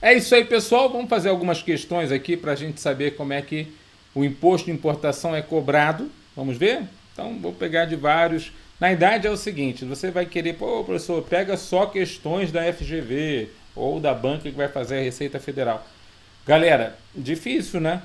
É isso aí, pessoal. Vamos fazer algumas questões aqui para a gente saber como é que o imposto de importação é cobrado. Vamos ver? Então, vou pegar de vários. Na idade é o seguinte, você vai querer, pô, professor, pega só questões da FGV ou da banca que vai fazer a Receita Federal. Galera, difícil, né?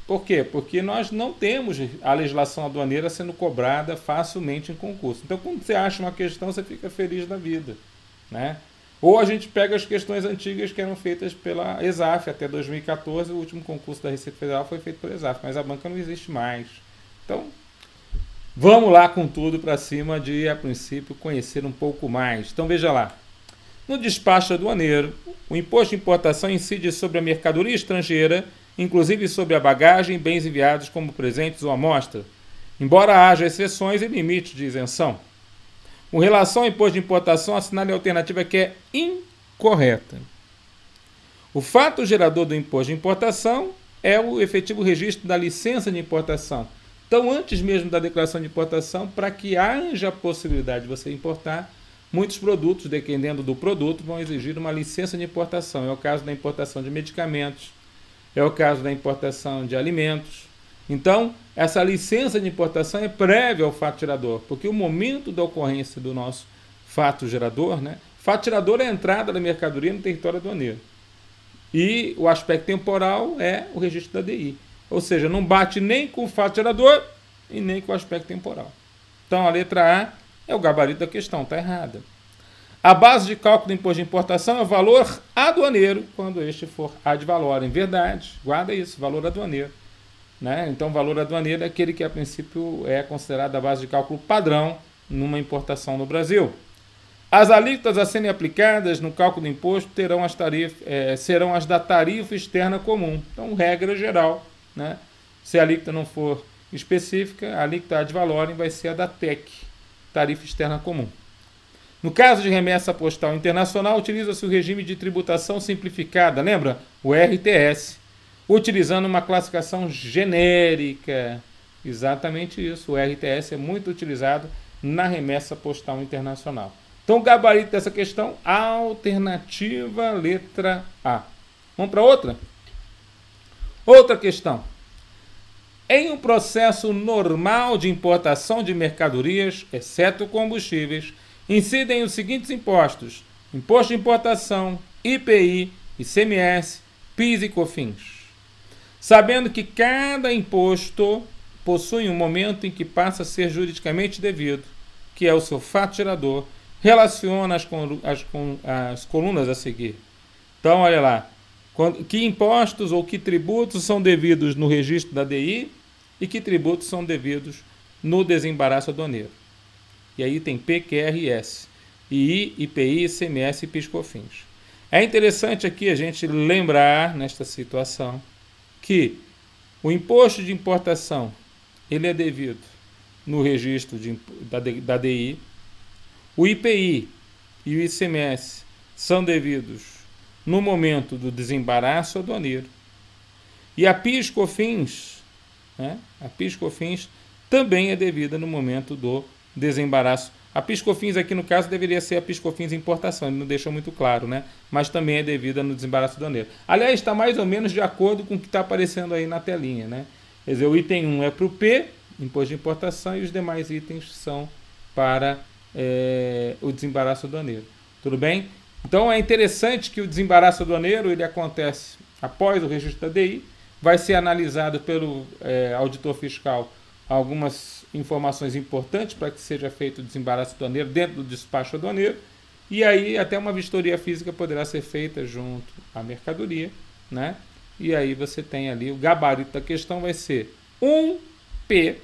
Por quê? Porque nós não temos a legislação aduaneira sendo cobrada facilmente em concurso. Então, quando você acha uma questão, você fica feliz da vida, né? Ou a gente pega as questões antigas que eram feitas pela ESAF até 2014, o último concurso da Receita Federal foi feito pela ESAF, mas a banca não existe mais. Então, vamos lá com tudo para cima de, a princípio, conhecer um pouco mais. Então, veja lá. No despacho aduaneiro, o imposto de importação incide sobre a mercadoria estrangeira, inclusive sobre a bagagem e bens enviados como presentes ou amostra, embora haja exceções e limites de isenção. Com relação ao imposto de importação, assinale a alternativa que é incorreta. O fato gerador do imposto de importação é o efetivo registro da licença de importação. Então, antes mesmo da declaração de importação, para que haja a possibilidade de você importar, muitos produtos, dependendo do produto, vão exigir uma licença de importação. É o caso da importação de medicamentos, é o caso da importação de alimentos. Então, essa licença de importação é prévia ao fato gerador, porque o momento da ocorrência do nosso fato gerador, né? Fato gerador é a entrada da mercadoria no território aduaneiro. E o aspecto temporal é o registro da DI. Ou seja, não bate nem com o fato gerador e nem com o aspecto temporal. Então, a letra A é o gabarito da questão, está errada. A base de cálculo do imposto de importação é o valor aduaneiro, quando este for ad valorem. Verdade, guarda isso, valor aduaneiro. Né? Então, o valor aduaneiro é aquele que, a princípio, é considerado a base de cálculo padrão numa importação no Brasil. As alíquotas a serem aplicadas no cálculo do imposto serão as da tarifa externa comum. Então, regra geral, né? Se a alíquota não for específica, a alíquota ad valorem vai ser a da TEC, tarifa externa comum. No caso de remessa postal internacional, utiliza-se o regime de tributação simplificada, lembra? O RTS, utilizando uma classificação genérica. Exatamente isso, o RTS é muito utilizado na remessa postal internacional. Então, o gabarito dessa questão, alternativa letra A. Vamos para outra? Outra questão. Em um processo normal de importação de mercadorias, exceto combustíveis, incidem os seguintes impostos: imposto de importação, IPI, ICMS, PIS e COFINS. Sabendo que cada imposto possui um momento em que passa a ser juridicamente devido, que é o seu fato gerador, relaciona as colunas a seguir. Então, olha lá. Que impostos ou que tributos são devidos no registro da DI e que tributos são devidos no desembaraço aduaneiro. E aí tem PQRS, II, IPI, ICMS e PIS/COFINS. É interessante aqui a gente lembrar, nesta situação, que o imposto de importação ele é devido no registro da DI, o IPI e o ICMS são devidos no momento do desembaraço aduaneiro. E a PIS/COFINS, né? A PIS/COFINS também é devida no momento do desembaraço. A PIS/COFINS aqui no caso deveria ser a PIS/COFINS importação, ele não deixou muito claro, né? Mas também é devida no desembaraço aduaneiro. Aliás, está mais ou menos de acordo com o que está aparecendo aí na telinha, né? Quer dizer, o item 1 é para o P, imposto de importação, e os demais itens são para o desembaraço aduaneiro. Tudo bem? Então é interessante que o desembaraço aduaneiro ele acontece após o registro da DI, vai ser analisado pelo auditor fiscal algumas informações importantes para que seja feito o desembaraço aduaneiro dentro do despacho aduaneiro, e aí até uma vistoria física poderá ser feita junto à mercadoria, né? E aí você tem ali o gabarito da questão vai ser 1 P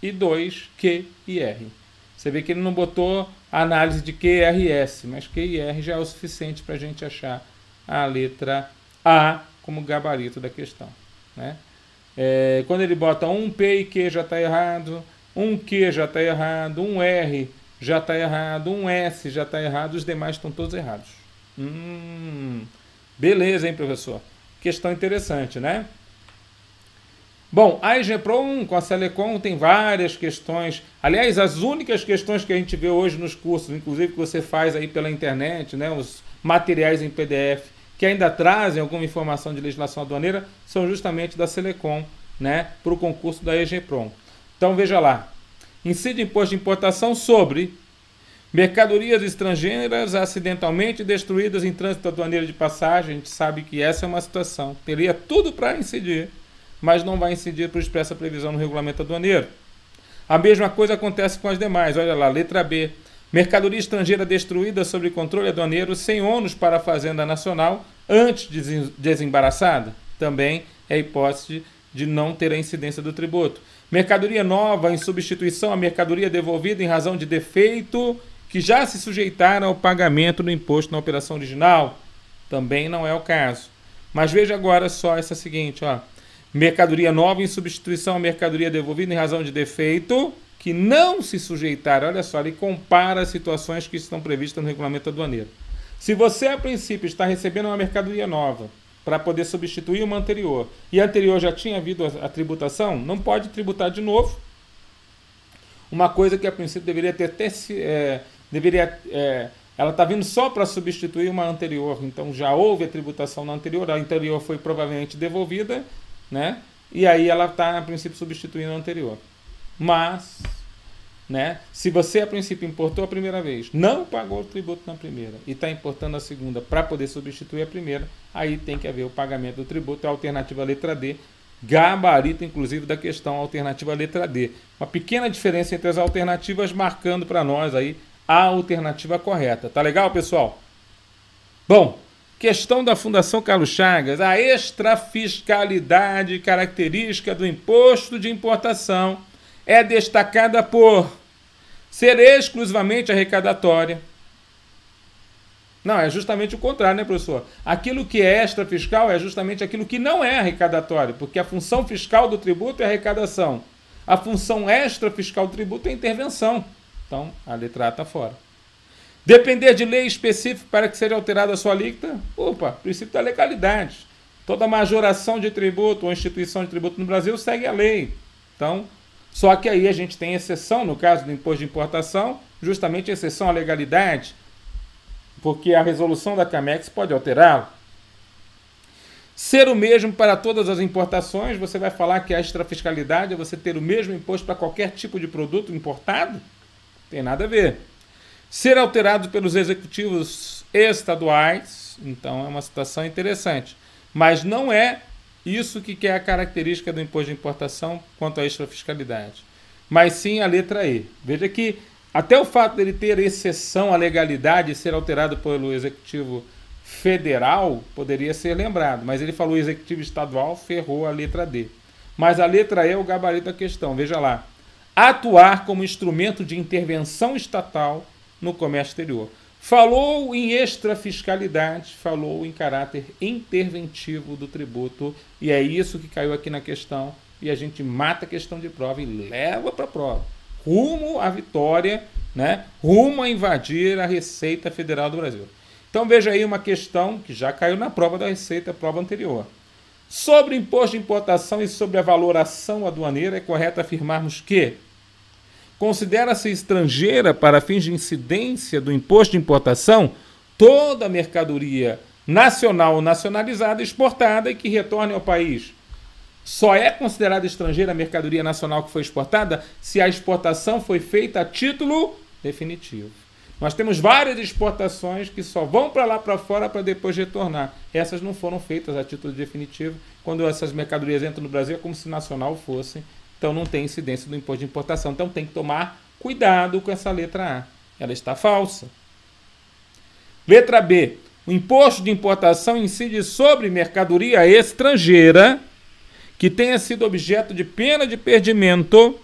e 2 Q e R. Você vê que ele não botou a análise de QRS, mas Q e R já é o suficiente para a gente achar a letra A como gabarito da questão, né? Quando ele bota 1 P e Q já está errado, 1 Q já está errado, 1 R já está errado, 1 S já está errado, os demais estão todos errados. Beleza, hein, professor? Questão interessante, né? Bom, a EGEPRON com a Selecom tem várias questões. Aliás, as únicas questões que a gente vê hoje nos cursos, inclusive que você faz aí pela internet, né, os materiais em PDF que ainda trazem alguma informação de legislação aduaneira são justamente da Selecom, né, para o concurso da EGPROM. Então veja lá, incide imposto de importação sobre mercadorias estrangeiras acidentalmente destruídas em trânsito aduaneiro de passagem. A gente sabe que essa é uma situação, teria tudo para incidir, mas não vai incidir por expressa previsão no regulamento aduaneiro. A mesma coisa acontece com as demais, olha lá, letra B. Mercadoria estrangeira destruída sob controle aduaneiro sem ônus para a Fazenda Nacional antes de desembaraçada. Também é hipótese de não ter a incidência do tributo. Mercadoria nova em substituição à mercadoria devolvida em razão de defeito que já se sujeitaram ao pagamento do imposto na operação original. Também não é o caso. Mas veja agora só essa seguinte, ó. Mercadoria nova em substituição à mercadoria devolvida em razão de defeito que não se sujeitaram. Olha só, ele compara as situações que estão previstas no regulamento aduaneiro. Se você, a princípio, está recebendo uma mercadoria nova para poder substituir uma anterior, e a anterior já tinha havido a tributação, não pode tributar de novo uma coisa que, a princípio, deveria ter ela está vindo só para substituir uma anterior. Então, já houve a tributação na anterior, a anterior foi provavelmente devolvida, né? E aí ela está, a princípio, substituindo a anterior. Mas, né, se você a princípio importou a primeira vez, não pagou o tributo na primeira e está importando a segunda para poder substituir a primeira, aí tem que haver o pagamento do tributo. É a alternativa letra D, gabarito inclusive da questão alternativa letra D. Uma pequena diferença entre as alternativas, marcando para nós aí a alternativa correta. Tá legal, pessoal? Bom, questão da Fundação Carlos Chagas, a extrafiscalidade característica do imposto de importação é destacada por ser exclusivamente arrecadatória. Não, é justamente o contrário, né, professor? Aquilo que é extrafiscal é justamente aquilo que não é arrecadatório, porque a função fiscal do tributo é arrecadação. A função extrafiscal do tributo é intervenção. Então, a letra A está fora. Depender de lei específica para que seja alterada a sua alíquota? Opa, princípio da legalidade. Toda majoração de tributo ou instituição de tributo no Brasil segue a lei. Então, só que aí a gente tem exceção, no caso do imposto de importação, justamente exceção à legalidade, porque a resolução da CAMEX pode alterá-lo. Ser o mesmo para todas as importações, você vai falar que a extrafiscalidade é você ter o mesmo imposto para qualquer tipo de produto importado? Tem nada a ver. Ser alterado pelos executivos estaduais, então é uma situação interessante, mas não é isso que é a característica do imposto de importação quanto à extrafiscalidade, mas sim a letra E. Veja que até o fato dele ter exceção à legalidade e ser alterado pelo executivo federal poderia ser lembrado, mas ele falou executivo estadual, ferrou a letra D. Mas a letra E é o gabarito da questão, veja lá. Atuar como instrumento de intervenção estatal no comércio exterior. Falou em extrafiscalidade, falou em caráter interventivo do tributo, e é isso que caiu aqui na questão, e a gente mata a questão de prova e leva para a prova. Rumo à vitória, né? Rumo a invadir a Receita Federal do Brasil. Então veja aí uma questão que já caiu na prova da Receita, prova anterior. Sobre o imposto de importação e sobre a valoração aduaneira, é correto afirmarmos que considera-se estrangeira para fins de incidência do imposto de importação toda mercadoria nacional ou nacionalizada exportada e que retorne ao país. Só é considerada estrangeira a mercadoria nacional que foi exportada se a exportação foi feita a título definitivo. Nós temos várias exportações que só vão para lá para fora para depois retornar. Essas não foram feitas a título definitivo. Quando essas mercadorias entram no Brasil é como se nacional fossem. Então não tem incidência do imposto de importação. Então tem que tomar cuidado com essa letra A. Ela está falsa. Letra B. O imposto de importação incide sobre mercadoria estrangeira que tenha sido objeto de pena de perdimento,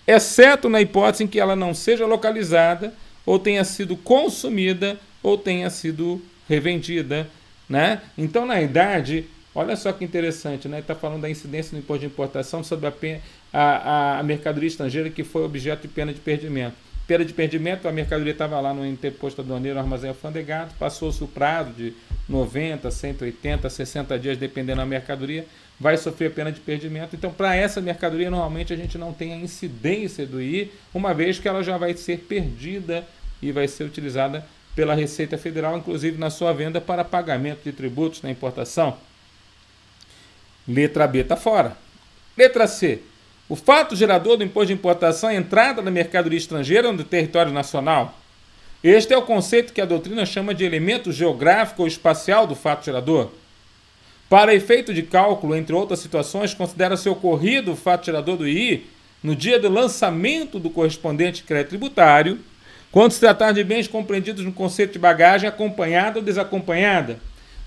exceto na hipótese em que ela não seja localizada, ou tenha sido consumida, ou tenha sido revendida, né? Então, na idade, olha só que interessante, né? Está falando da incidência do imposto de importação sobre a mercadoria estrangeira que foi objeto de pena de perdimento. Pena de perdimento, a mercadoria estava lá no interposto aduaneiro, no armazém alfandegado, passou-se o prazo de 90, 180, 60 dias, dependendo da mercadoria, vai sofrer pena de perdimento. Então, para essa mercadoria, normalmente a gente não tem a incidência do I, uma vez que ela já vai ser perdida e vai ser utilizada pela Receita Federal, inclusive na sua venda para pagamento de tributos na importação. Letra B está fora. Letra C. O fato gerador do imposto de importação é a entrada na mercadoria estrangeira no território nacional. Este é o conceito que a doutrina chama de elemento geográfico ou espacial do fato gerador. Para efeito de cálculo, entre outras situações, considera-se ocorrido o fato gerador do II no dia do lançamento do correspondente crédito tributário, quando se tratar de bens compreendidos no conceito de bagagem acompanhada ou desacompanhada.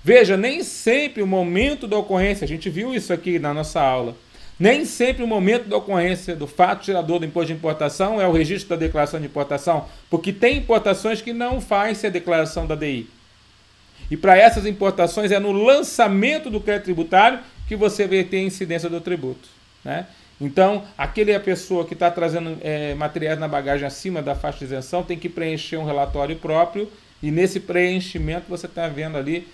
Veja, nem sempre o momento da ocorrência, a gente viu isso aqui na nossa aula, nem sempre o momento da ocorrência do fato gerador do imposto de importação é o registro da declaração de importação, porque tem importações que não faz-se a declaração da DI. E para essas importações é no lançamento do crédito tributário que você vai ter a incidência do tributo, né? Então, aquele a pessoa que está trazendo materiais na bagagem acima da faixa de isenção tem que preencher um relatório próprio e nesse preenchimento você está vendo ali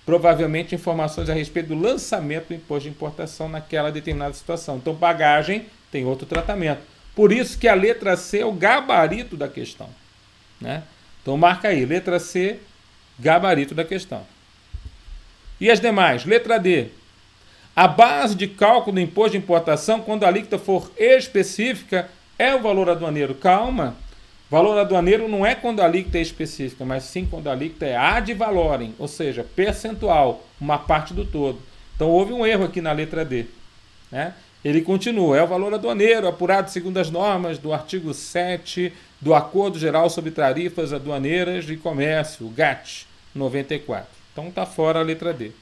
provavelmente informações a respeito do lançamento do imposto de importação naquela determinada situação. Então, bagagem tem outro tratamento. Por isso que a letra C é o gabarito da questão, né? Então, marca aí, letra C, gabarito da questão. E as demais? Letra D. A base de cálculo do imposto de importação, quando a alíquota for específica, é o valor aduaneiro. Calma, valor aduaneiro não é quando a alíquota é específica, mas sim quando a alíquota é ad valorem, ou seja, percentual, uma parte do todo. Então houve um erro aqui na letra D, né? Ele continua, é o valor aduaneiro apurado segundo as normas do artigo 7 do Acordo Geral sobre Tarifas Aduaneiras de Comércio, o GATT 94. Então está fora a letra D.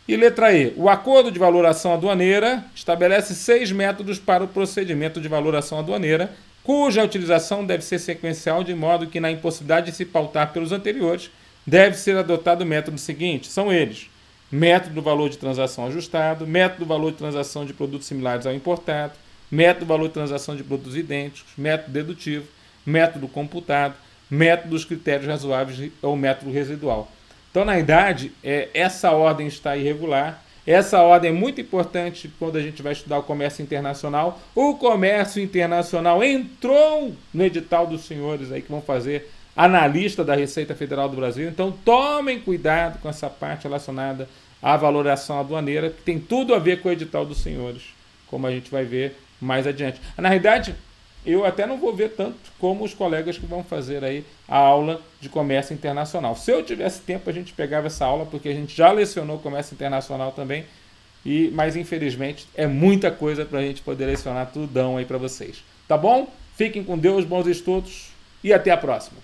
E letra E. O acordo de valoração aduaneira estabelece 6 métodos para o procedimento de valoração aduaneira, cuja utilização deve ser sequencial, de modo que, na impossibilidade de se pautar pelos anteriores, deve ser adotado o método seguinte. São eles: método do valor de transação ajustado, método do valor de transação de produtos similares ao importado, método do valor de transação de produtos idênticos, método dedutivo, método computado, método dos critérios razoáveis ou método residual. Então, na verdade, essa ordem está irregular. Essa ordem é muito importante quando a gente vai estudar o comércio internacional. O comércio internacional entrou no edital dos senhores aí que vão fazer analista da Receita Federal do Brasil. Então, tomem cuidado com essa parte relacionada à valoração aduaneira, que tem tudo a ver com o edital dos senhores, como a gente vai ver mais adiante. Na realidade, eu até não vou ver tanto como os colegas que vão fazer aí a aula de comércio internacional. Se eu tivesse tempo, a gente pegava essa aula, porque a gente já lecionou comércio internacional também, mas infelizmente é muita coisa para a gente poder lecionar tudão aí para vocês. Tá bom? Fiquem com Deus, bons estudos e até a próxima.